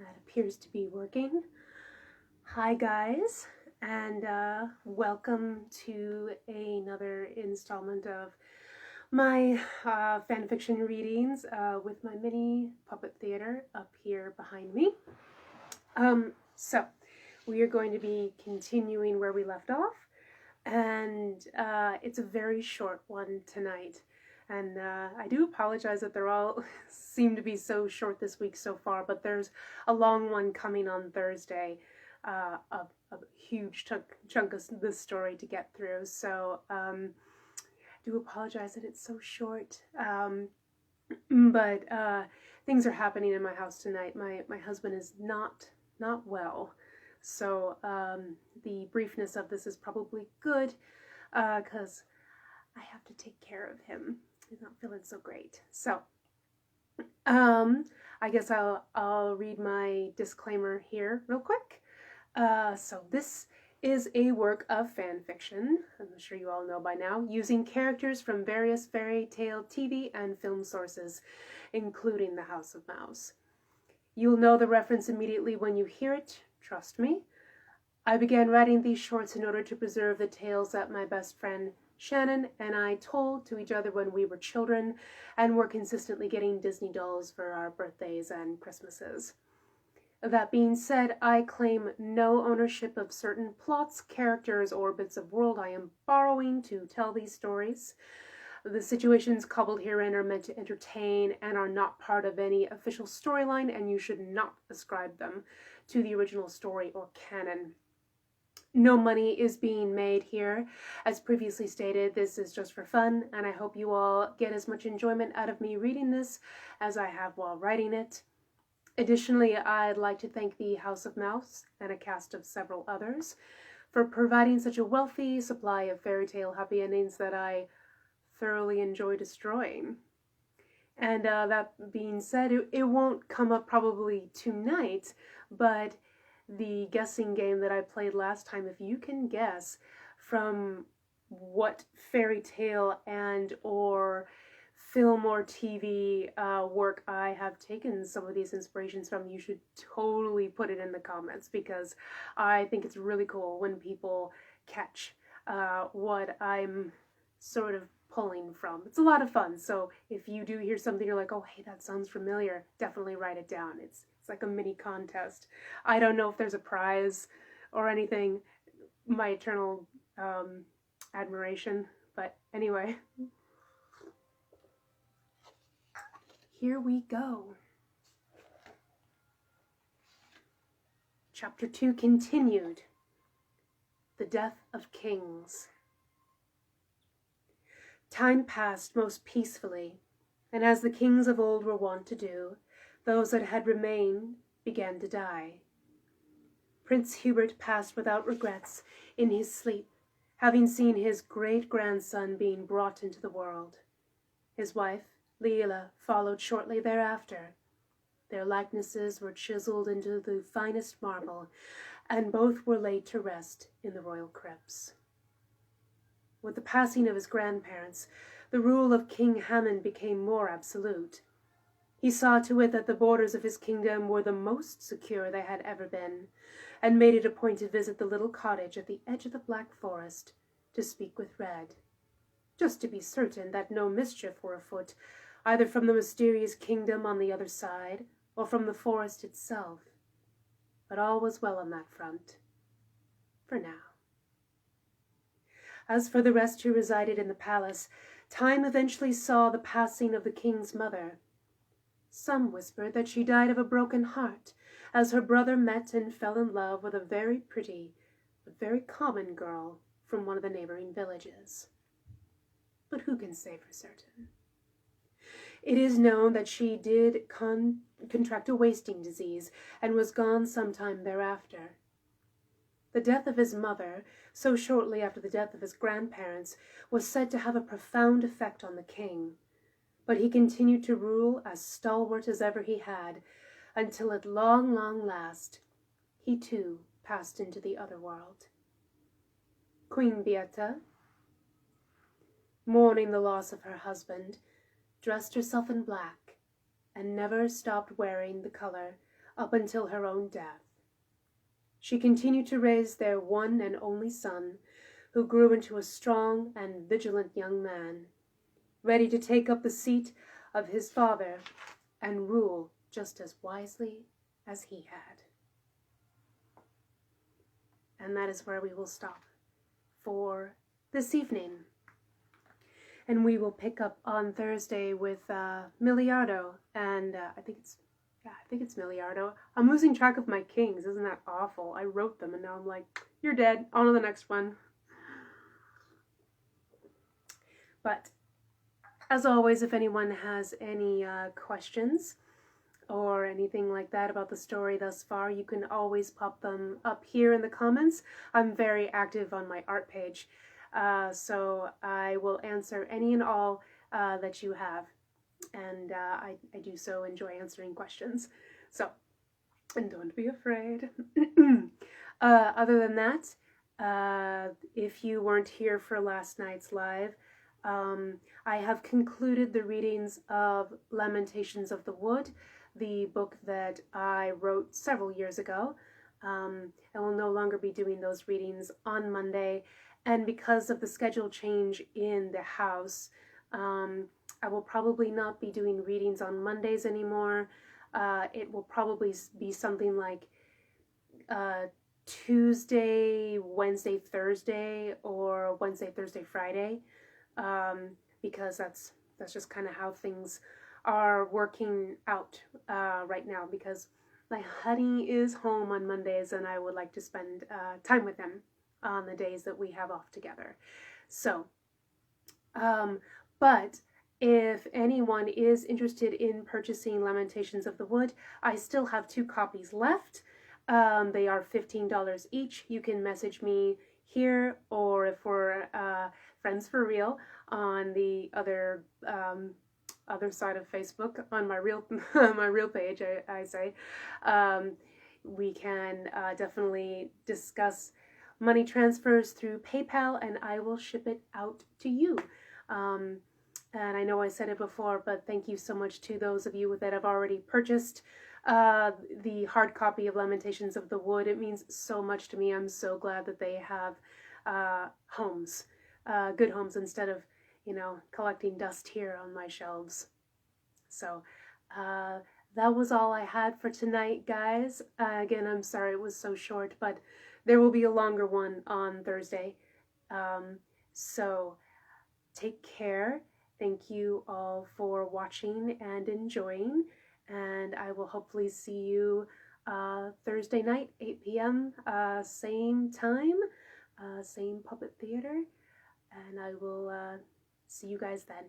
That appears to be working. Hi guys, and welcome to another installment of my fanfiction readings with my mini puppet theater up here behind me. So we are going to be continuing where we left off, and it's a very short one tonight. And I do apologize that they're all seem to be so short this week so far, but there's a long one coming on Thursday, a huge chunk of this story to get through. So I do apologize that it's so short. But things are happening in my house tonight. My husband is not well, so the briefness of this is probably good because I have to take care of him. He's not feeling so great. So I guess I'll read my disclaimer here real quick. So this is a work of fan fiction, I'm sure you all know by now, using characters from various fairy tale TV and film sources, including The House of Mouse. You'll know the reference immediately when you hear it, trust me. I began writing these shorts in order to preserve the tales that my best friend Shannon and I told to each other when we were children and were consistently getting Disney dolls for our birthdays and Christmases. That being said, I claim no ownership of certain plots, characters, or bits of world I am borrowing to tell these stories. The situations cobbled herein are meant to entertain and are not part of any official storyline, and you should not ascribe them to the original story or canon. No money is being made here. As previously stated, this is just for fun, and I hope you all get as much enjoyment out of me reading this as I have while writing it. Additionally, I'd like to thank the House of Mouse and a cast of several others for providing such a wealthy supply of fairy tale happy endings that I thoroughly enjoy destroying. And that being said, it won't come up probably tonight, but the guessing game that I played last time, if you can guess from what fairy tale and or film or TV work I have taken some of these inspirations from, you should totally put it in the comments, because I think it's really cool when people catch what I'm sort of pulling from. It's a lot of fun, so if you do hear something you're like, oh hey, that sounds familiar, definitely write it down. It's like a mini contest. I don't know if there's a prize or anything, my eternal admiration, but anyway. Here we go. Chapter 2 continued. The Death of Kings. Time passed most peacefully, and as the kings of old were wont to do, those that had remained began to die. Prince Hubert passed without regrets in his sleep, having seen his great-grandson being brought into the world. His wife, Leela, followed shortly thereafter. Their likenesses were chiseled into the finest marble, and both were laid to rest in the royal crypts. With the passing of his grandparents, the rule of King Hammond became more absolute. He saw to it that the borders of his kingdom were the most secure they had ever been, and made it a point to visit the little cottage at the edge of the Black Forest to speak with Red, just to be certain that no mischief were afoot, either from the mysterious kingdom on the other side, or from the forest itself. But all was well on that front, for now. As for the rest who resided in the palace, time eventually saw the passing of the king's mother. Some whispered that she died of a broken heart, as her brother met and fell in love with a very pretty, but very common girl from one of the neighboring villages. But who can say for certain? It is known that she did contract a wasting disease, and was gone some time thereafter. The death of his mother, so shortly after the death of his grandparents, was said to have a profound effect on the king, but he continued to rule as stalwart as ever he had, until at long last, he too passed into the other world. Queen Beata, mourning the loss of her husband, dressed herself in black, and never stopped wearing the color up until her own death. She continued to raise their one and only son, who grew into a strong and vigilant young man, ready to take up the seat of his father and rule just as wisely as he had. And that is where we will stop for this evening. And we will pick up on Thursday with Miliardo, and I think it's Miliardo. I'm losing track of my kings. Isn't that awful? I wrote them, and now I'm like, you're dead. On to the next one. But as always, if anyone has any questions or anything like that about the story thus far, you can always pop them up here in the comments. I'm very active on my art page, so I will answer any and all that you have, and I do so enjoy answering questions, so, and don't be afraid. Other than that, if you weren't here for last night's live, I have concluded the readings of Lamentations of the Wood, the book that I wrote several years ago. I will no longer be doing those readings on Monday, and because of the schedule change in the house, I will probably not be doing readings on Mondays anymore. It will probably be something like Tuesday, Wednesday, Thursday, or Wednesday, Thursday, Friday. Because that's just kind of how things are working out right now, because my honey is home on Mondays and I would like to spend time with him on the days that we have off together. So, but if anyone is interested in purchasing Lamentations of the Wood, I still have 2 copies left. They are $15 each. You can message me here, or if we're friends for real, on the other side of Facebook, on my real my real page, I say, we can definitely discuss money transfers through PayPal, and I will ship it out to you. And I know I said it before, but thank you so much to those of you that have already purchased the hard copy of Lamentations of the Wood. It means so much to me. I'm so glad that they have homes, good homes, instead of, collecting dust here on my shelves. So that was all I had for tonight, guys. Again, I'm sorry it was so short, but there will be a longer one on Thursday. So take care. Thank you all for watching and enjoying, and I will hopefully see you Thursday night, 8 p.m., same time, same Puppet Theater, and I will see you guys then.